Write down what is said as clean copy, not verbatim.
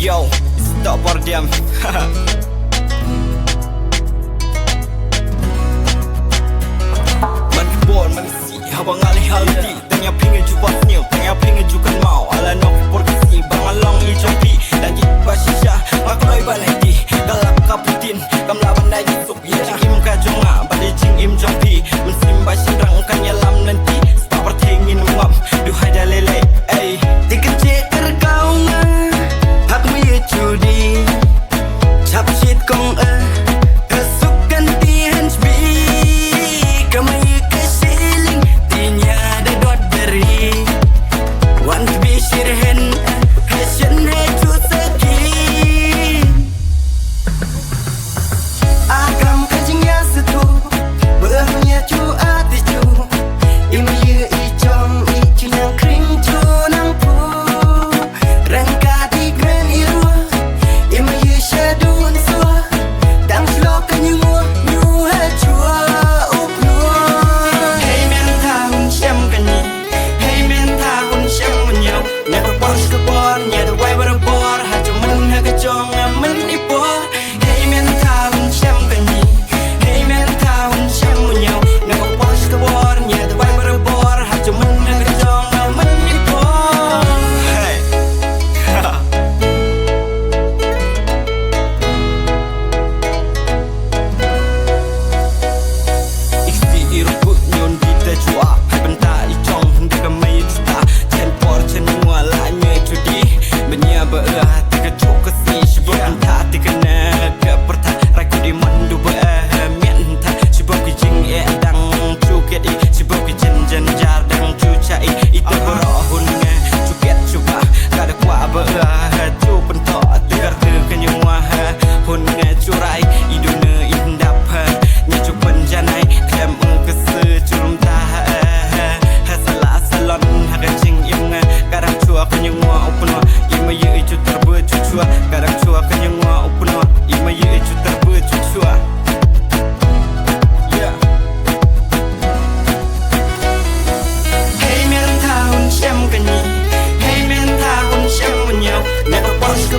Yo, stop for them. Man kebon, man si habang alih haldi. Tanya pingin cuba new, tanya pingin juga mau. Ala nok por kasi, bang along ijopi. Dan jipa shisha, makloi balai di. Galap kaputin, kamlaban na yusuk. Ya im ka jonga, bali jing im jopi. Mensimba sindrang kanya lam nanti. Stop for tingin ngam, duhai dalele. Ay, dikecek kau nga, hak mi judi. Chap shit kong kesuk ganti hands bi. Kamay kasiling, tinyada dot beri. Want to be shirhen, hasyan hai chu sakin. Agam kajing ya setu, berhanya chu ati chu. Ima ye i chong i chu nang kring chu nang pu. Rangka di gran iru, ima ye shadun sua. Dang slokan yu mua, yu ha chua up nua. Hey men tha hun shem kanyi, hey men tha hun shem munyau. Never boss ke bor, nyada wai barabor. Ha chu mun ha ke chong mun ni por. Hey men tha hun shem kanyi, hey men tha hun shem munyau. Never boss ke bor, nyada wai barabor. Ha chu mun ha ke chong mun ni por. Hey. Iksi irupu nyon kita jua. Hai benta i chong hende ka mai juta. Chen por chen mua la nye judi. Benya beah tika chok ke si shibuk enta tika na ke perta. Raku di mandu beah mian enta. Shibuk ki jing e dang chuket i. Shibuk ki jen jen jar dang chu chai. Ita berahun nge chuket chuba. Kada kwa beah chu pentok. Tegar ke kenyua hun nge curai. Idune indap nya chu penjanai. Klem ke se churum ta salah salon haga jing im nge. Kadang chua kenyua upunwa. Ima ye ichu terbe cucua. Kadang chua kenyua upunwa. Ima ye ichu terbe cucua. Yeah. Hey men tha hun shem kanyi, hey men tha hun shem munyau. Never boss ke